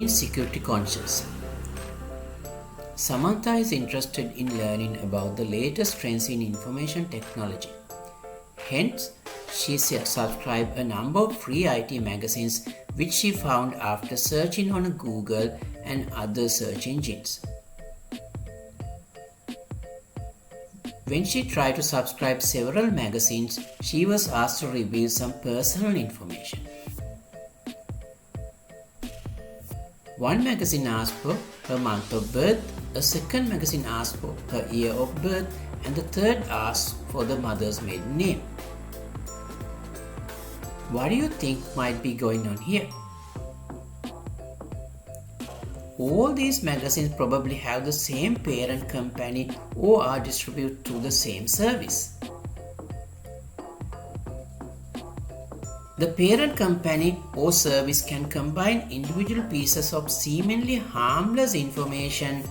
Security conscious. Samantha is interested in learning about the latest trends in information technology. Hence, she subscribed a number of free IT magazines which she found after searching on Google and other search engines. When she tried to subscribe several magazines, she was asked to reveal some personal information. One magazine asked for her month of birth, a second magazine asked for her year of birth, and the third asked for the mother's maiden name. What do you think might be going on here? All these magazines probably have the same parent company or are distributed through the same service. The parent company or service can combine individual pieces of seemingly harmless information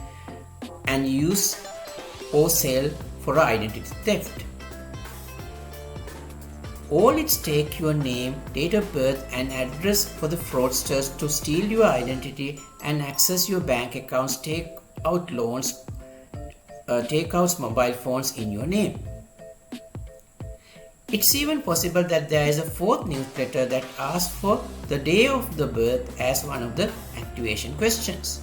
and use or sell for identity theft. All it takes your name, date of birth and address for the fraudsters to steal your identity and access your bank accounts, take out loans, take out mobile phones in your name. It's even possible that there is a fourth newsletter that asks for the day of the birth as one of the activation questions.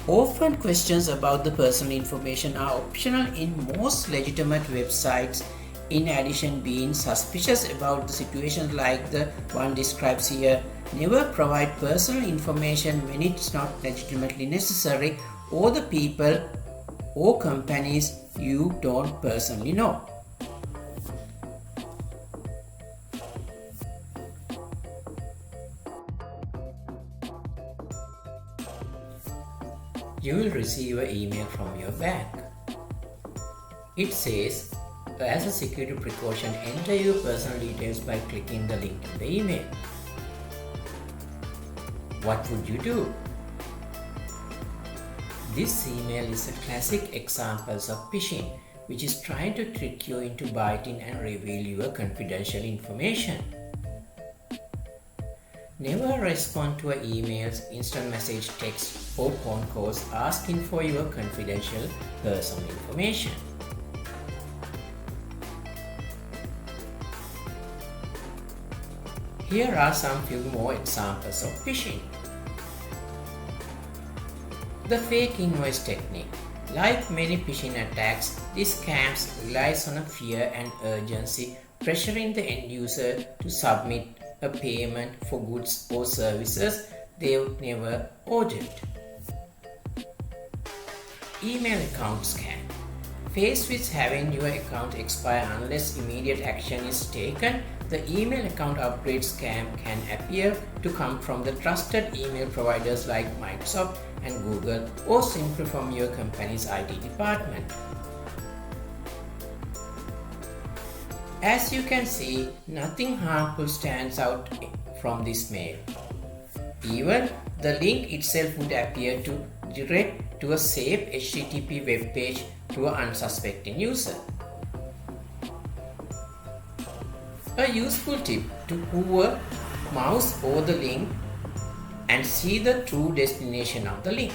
Often questions about the personal information are optional in most legitimate websites. In addition, being suspicious about the situations like the one described here, never provide personal information when it's not legitimately necessary or the people or companies you don't personally know. You will receive an email from your bank. It says, as a security precaution, enter your personal details by clicking the link in the email. What would you do? This email is a classic example of phishing, which is trying to trick you into biting and reveal your confidential information. Never respond to emails, instant message texts, or phone calls asking for your confidential personal information. Here are some few more examples of phishing. The fake invoice technique. Like many phishing attacks, these scams relies on a fear and urgency, pressuring the end user to submit a payment for goods or services they've never ordered. Email account scam. Faced with having your account expire unless immediate action is taken, the email account upgrade scam can appear to come from the trusted email providers like Microsoft and Google, or simply from your company's IT department. As you can see, nothing harmful stands out from this mail. Even the link itself would appear to direct to a safe HTTP web page to an unsuspecting user. A useful tip: to hover mouse over the link and see the true destination of the link.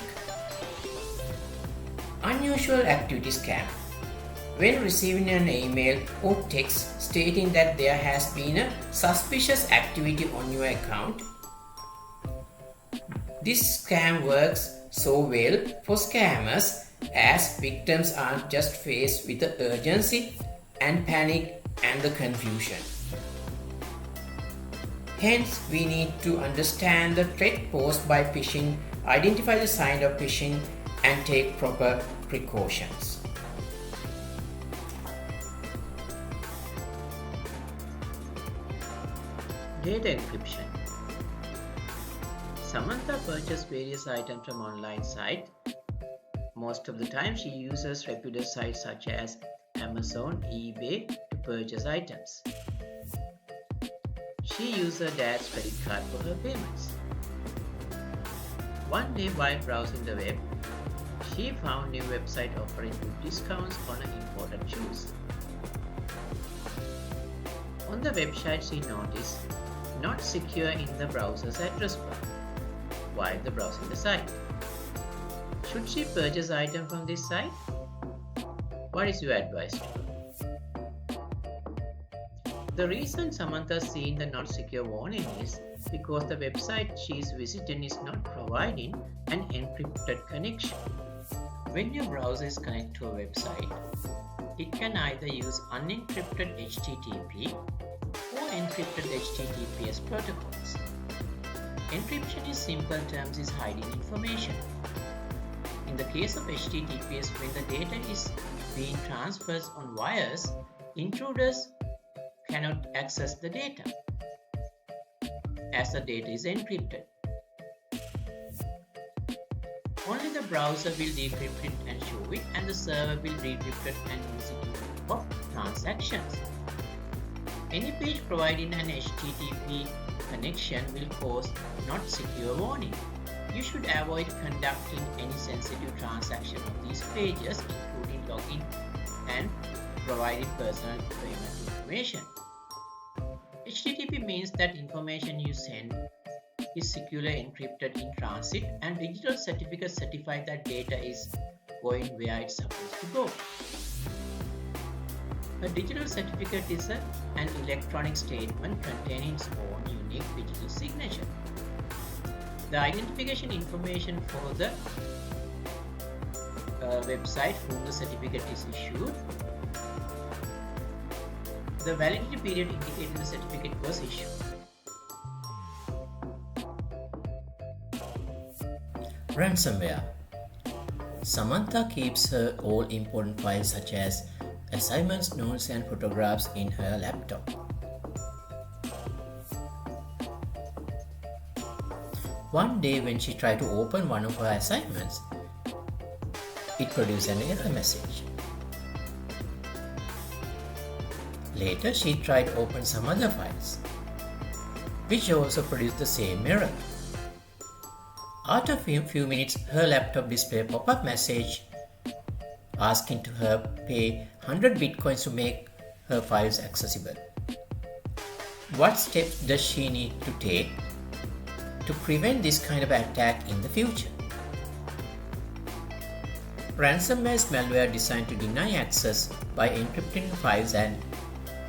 Unusual activity scam. When receiving an email or text stating that there has been a suspicious activity on your account, this scam works so well for scammers as victims aren't just faced with the urgency and panic and the confusion. Hence, we need to understand the threat posed by phishing, identify the sign of phishing, and take proper precautions. Data encryption. Samantha purchased various items from online sites. Most of the time she uses reputed sites such as Amazon, eBay to purchase items. She used her dad's credit card for her payments. One day while browsing the web, she found a website offering good discounts on imported shoes. On the website she noticed not secure in the browser's address bar while browsing the site. Should she purchase item from this site? What is your advice to her? The reason Samantha is seeing the not secure warning is because the website she is visiting is not providing an encrypted connection. When your browser is connected to a website, it can either use unencrypted HTTP or encrypted HTTPS protocols. Encryption in simple terms is hiding information. In the case of HTTPS, when the data is being transferred on wires, intruders cannot access the data as the data is encrypted. Only the browser will decrypt it and show it, and the server will decrypt it and use it for transactions. Any page providing an HTTP connection will cause not secure warning. You should avoid conducting any sensitive transaction on these pages, including login and providing personal payment information. HTTP means that information you send is securely encrypted in transit, and digital certificates certify that data is going where it's supposed to go. A digital certificate is an electronic statement containing its own unique digital signature. The identification information for the website whom the certificate is issued, the validity period indicating the certificate was issued. Ransomware. Samantha keeps her all important files such as assignments, notes and photographs in her laptop. One day when she tried to open one of her assignments, it produced an error message. Later she tried to open some other files, which also produced the same error. After a few minutes, her laptop displayed a pop-up message asking to her pay 100 bitcoins to make her files accessible. What steps does she need to take to prevent this kind of attack in the future? Ransomware is malware designed to deny access by encrypting files and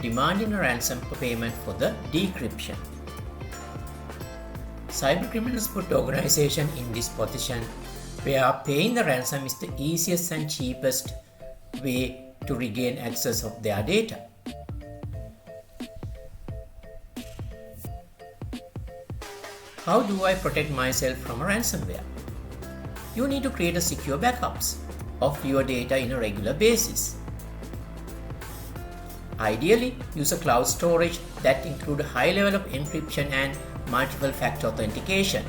demanding a ransom payment for the decryption. Cybercriminals put organizations in this position where paying the ransom is the easiest and cheapest way to regain access of their data. How do I protect myself from a ransomware? You need to create a secure backups of your data on a regular basis. Ideally, use a cloud storage that includes a high level of encryption and multiple factor authentication.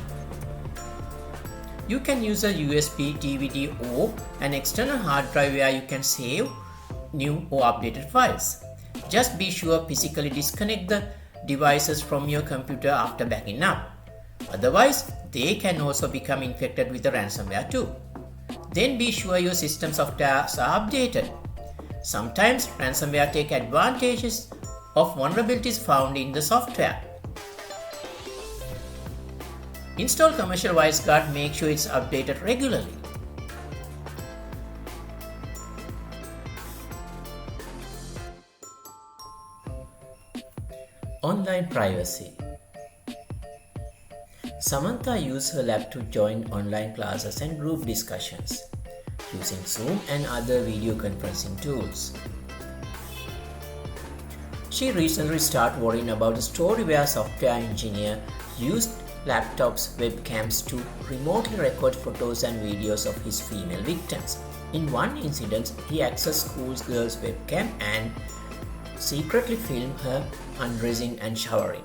You can use a USB, DVD or an external hard drive where you can save new or updated files. Just be sure physically disconnect the devices from your computer after backing up. Otherwise, they can also become infected with the ransomware too. Then be sure your system software are updated. Sometimes ransomware take advantages of vulnerabilities found in the software. Install Commercial WireGuard, make sure it's updated regularly. Online privacy. Samantha used her lab to join online classes and group discussions using Zoom and other video conferencing tools. She recently started worrying about a story where a software engineer used laptops webcams to remotely record photos and videos of his female victims. In one incident, he accessed schoolgirl's webcam and secretly filmed her undressing and showering.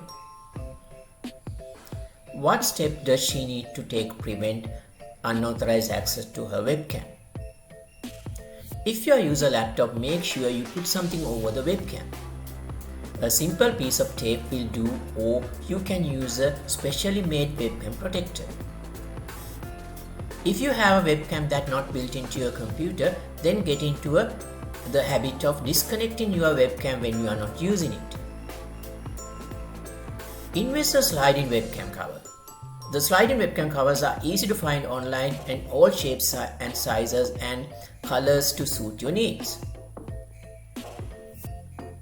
What step does she need to take to prevent unauthorized access to her webcam? If you use a laptop, make sure you put something over the webcam. A simple piece of tape will do, or you can use a specially made webcam protector. If you have a webcam that's not built into your computer, then get into the habit of disconnecting your webcam when you are not using it. Invest a sliding webcam cover. The sliding webcam covers are easy to find online in all shapes and sizes and colors to suit your needs.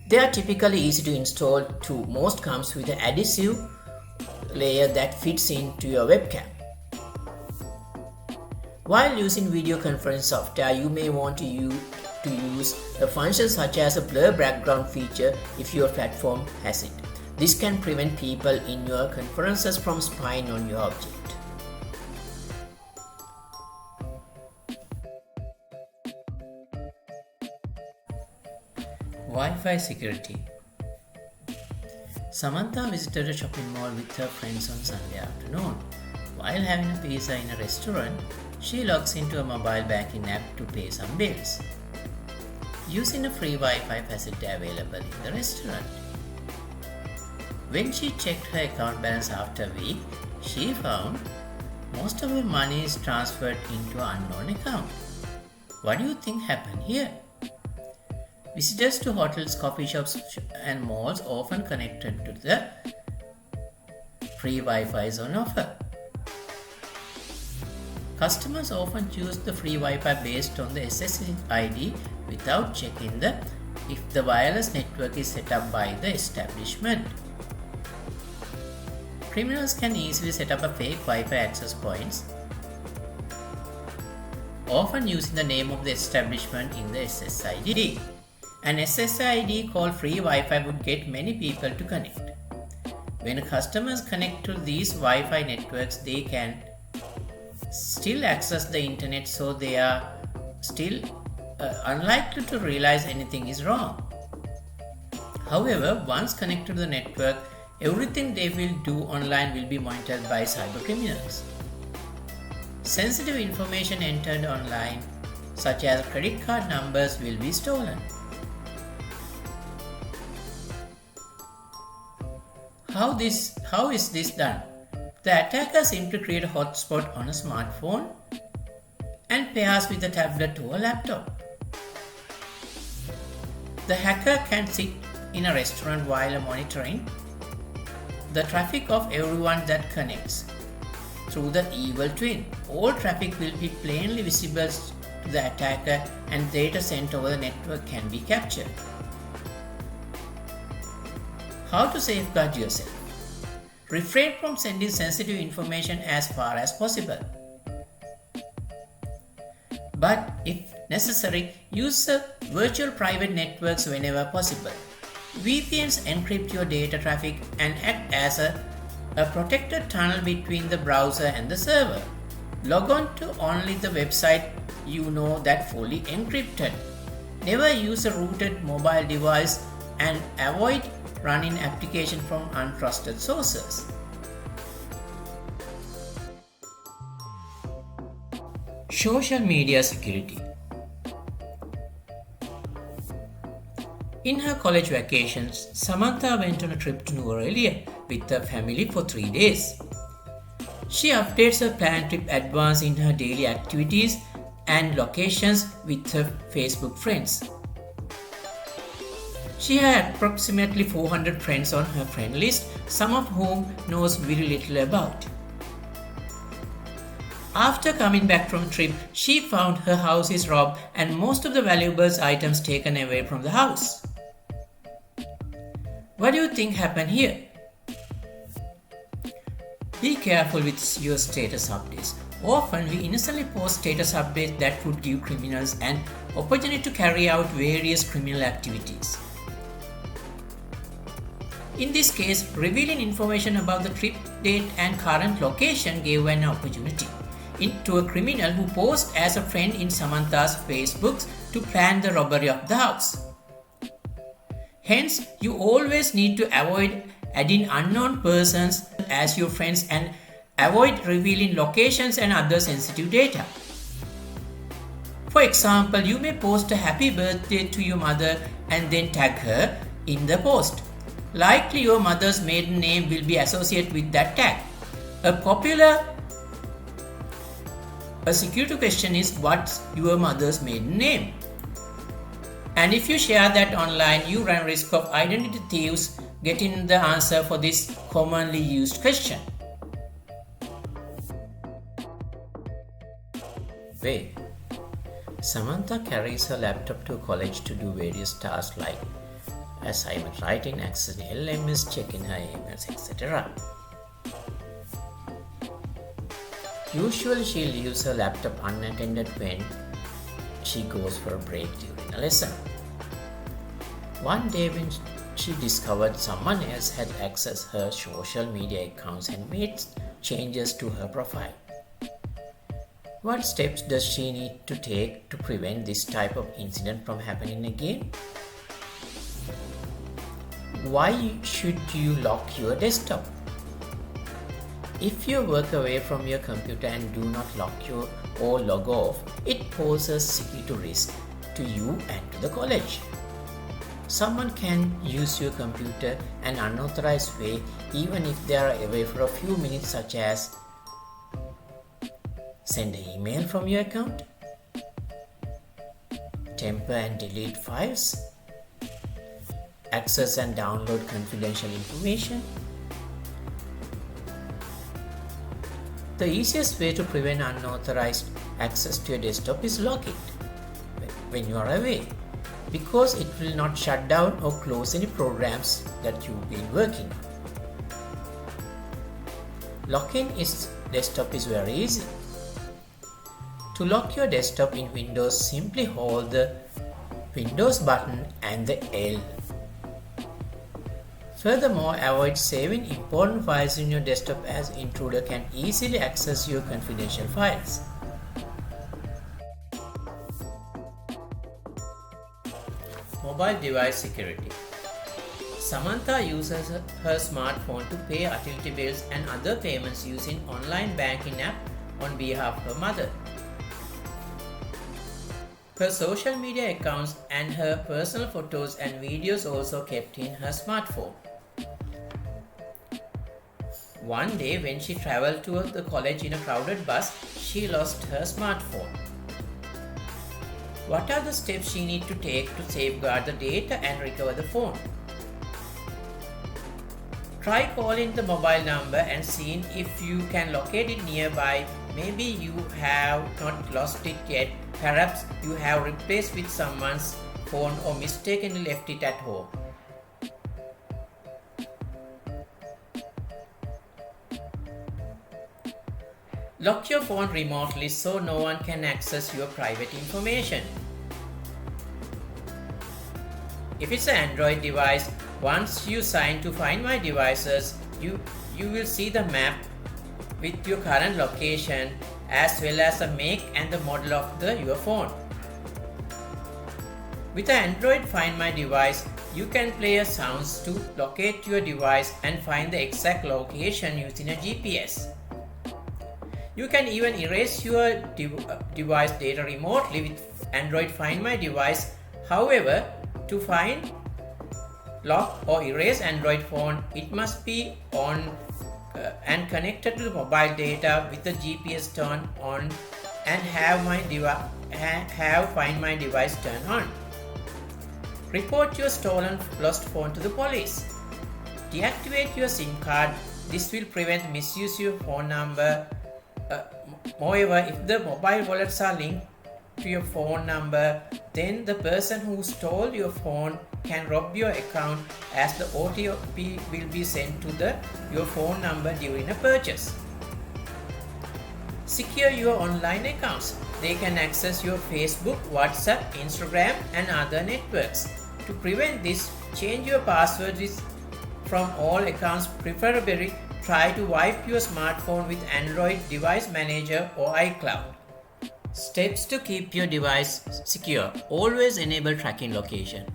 They are typically easy to install too. Most comes with an adhesive layer that fits into your webcam. While using video conference software, you may want to use a function such as a blur background feature if your platform has it. This can prevent people in your conferences from spying on your object. Wi-Fi security. Samantha visited a shopping mall with her friends on Sunday afternoon. While having a pizza in a restaurant, she logs into a mobile banking app to pay some bills, using a free Wi-Fi facility available in the restaurant. When she checked her account balance after a week, she found most of her money is transferred into an unknown account. What do you think happened here? Visitors to hotels, coffee shops and malls often connected to the free Wi-Fi on offer. Customers often choose the free Wi-Fi based on the SSID without checking if the wireless network is set up by the establishment. Criminals can easily set up a fake Wi-Fi access points, often using the name of the establishment in the SSID. An SSID called free Wi-Fi would get many people to connect. When customers connect to these Wi-Fi networks, they can still access the internet, so they are still unlikely to realize anything is wrong. However, once connected to the network, everything they will do online will be monitored by cybercriminals. Sensitive information entered online, such as credit card numbers, will be stolen. How is this done? The attacker simply creates a hotspot on a smartphone and pairs with a tablet or a laptop. The hacker can sit in a restaurant while monitoring the traffic of everyone that connects through the evil twin. All traffic will be plainly visible to the attacker and data sent over the network can be captured. How to safeguard yourself? Refrain from sending sensitive information as far as possible. But if necessary, use virtual private networks whenever possible. VPNs encrypt your data traffic and act as a protected tunnel between the browser and the server. Log on to only the website you know that fully encrypted. Never use a rooted mobile device and avoid running applications from untrusted sources. Social media security. In her college vacations, Samantha went on a trip to New Orleans with her family for 3 days. She updates her planned trip advance in her daily activities and locations with her Facebook friends. She had approximately 400 friends on her friend list, some of whom knows very little about. After coming back from a trip, she found her house is robbed and most of the valuables items taken away from the house. What do you think happened here? Be careful with your status updates. Often we innocently post status updates that would give criminals an opportunity to carry out various criminal activities. In this case, revealing information about the trip date and current location gave an opportunity to a criminal who posed as a friend in Samantha's Facebook to plan the robbery of the house. Hence, you always need to avoid adding unknown persons as your friends and avoid revealing locations and other sensitive data. For example, you may post a happy birthday to your mother and then tag her in the post. Likely your mother's maiden name will be associated with that tag. A security question is, what's your mother's maiden name? And if you share that online, you run risk of identity thieves getting the answer for this commonly used question. Way. Samantha carries her laptop to college to do various tasks like assignment writing, accessing LMS, checking her emails, etc. Usually she leaves her laptop unattended when she goes for a break during a lesson. One day when she discovered someone else had accessed her social media accounts and made changes to her profile. What steps does she need to take to prevent this type of incident from happening again? Why should you lock your desktop? If you work away from your computer and do not lock or log off, it poses security risk to you and to the college. Someone can use your computer in an unauthorized way even if they are away for a few minutes, such as send an email from your account, temper and delete files, access and download confidential information. The easiest way to prevent unauthorized access to your desktop is lock it when you are away, because it will not shut down or close any programs that you've been working on. Locking its desktop is very easy. To lock your desktop in Windows, simply hold the Windows button and the L. Furthermore, avoid saving important files in your desktop, as intruder can easily access your confidential files. Mobile device security. Samantha uses her smartphone to pay utility bills and other payments using online banking app on behalf of her mother. Her social media accounts and her personal photos and videos also kept in her smartphone. One day when she traveled to the college in a crowded bus, she lost her smartphone. What are the steps she needs to take to safeguard the data and recover the phone? Try calling the mobile number and seeing if you can locate it nearby. Maybe you have not lost it yet. Perhaps you have replaced with someone's phone or mistakenly left it at home. Lock your phone remotely so no one can access your private information. If it's an Android device, once you sign to Find My Devices, you will see the map with your current location as well as the make and the model of your phone. With an Android Find My Device, you can play sounds to locate your device and find the exact location using a GPS. You can even erase your device data remotely with Android Find My Device. However, to find, lock or erase Android phone, it must be on and connected to the mobile data with the GPS turned on and have Find My Device turned on. Report your stolen lost phone to the police. Deactivate your SIM card. This will prevent misuse of your phone number. Moreover, if the mobile wallets are linked to your phone number, then the person who stole your phone can rob your account, as the OTP will be sent to your phone number during a purchase. Secure your online accounts. They can access your Facebook, WhatsApp, Instagram and other networks. To prevent this, change your passwords from all accounts. Preferably, try to wipe your smartphone with Android Device Manager or iCloud. Steps to keep your device secure. Always enable tracking location.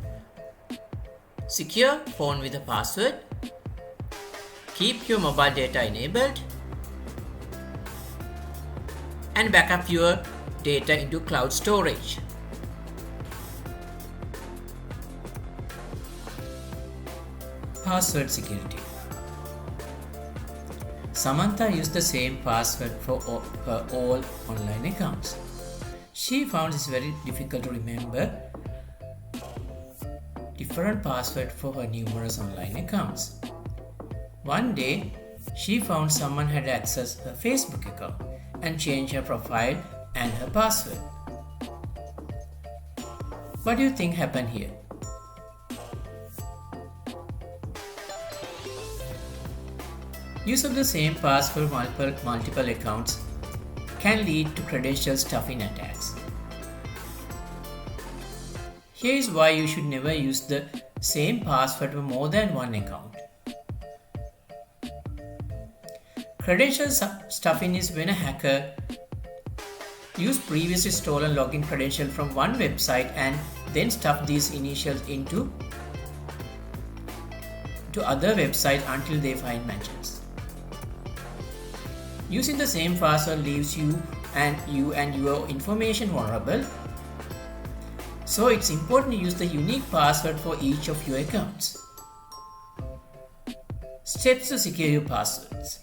Secure phone with a password. Keep your mobile data enabled. And back up your data into cloud storage. Password security. Samantha used the same password for all online accounts. She found this very difficult to remember different passwords for her numerous online accounts. One day, she found someone had accessed her Facebook account and changed her profile and her password. What do you think happened here? Use of the same password for multiple accounts can lead to credential stuffing attacks. Here is why you should never use the same password for more than one account. Credential stuffing is when a hacker uses previously stolen login credentials from one website and then stuff these initials into other websites until they find matches. Using the same password leaves you and your information vulnerable. So it's important to use the unique password for each of your accounts. Steps to secure your passwords.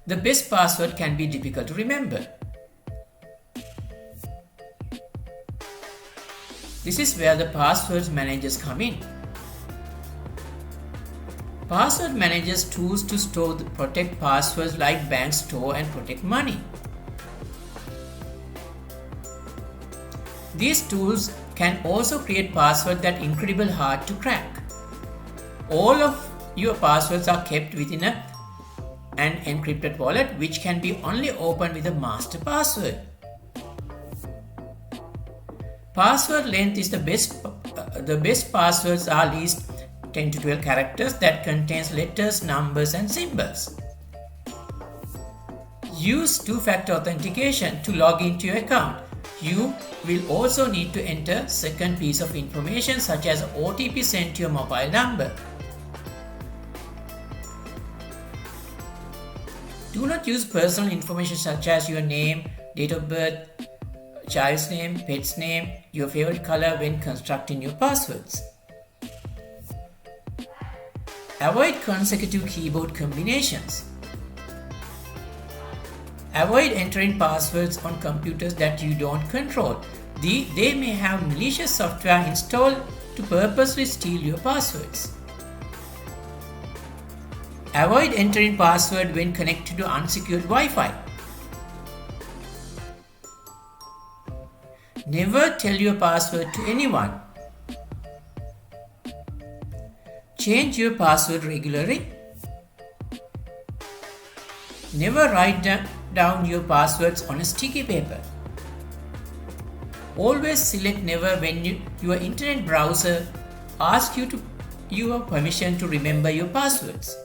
The best password can be difficult to remember. This is where the passwords managers come in. Password managers tools to store protect passwords like bank store and protect money. These tools can also create passwords that are incredibly hard to crack. All of your passwords are kept within an encrypted wallet which can be only opened with a master password. Password length is the best passwords are at least 10 to 12 characters that contains letters, numbers and symbols. Use two-factor authentication to log into your account. You will also need to enter second piece of information such as OTP sent to your mobile number. Do not use personal information such as your name, date of birth, child's name, pet's name, your favorite color when constructing your passwords. Avoid consecutive keyboard combinations. Avoid entering passwords on computers that you don't control. They may have malicious software installed to purposely steal your passwords. Avoid entering password when connected to unsecured Wi-Fi. Never tell your password to anyone. Change your password regularly. Never write down your passwords on a sticky paper. Always select never when your internet browser asks you your permission to remember your passwords.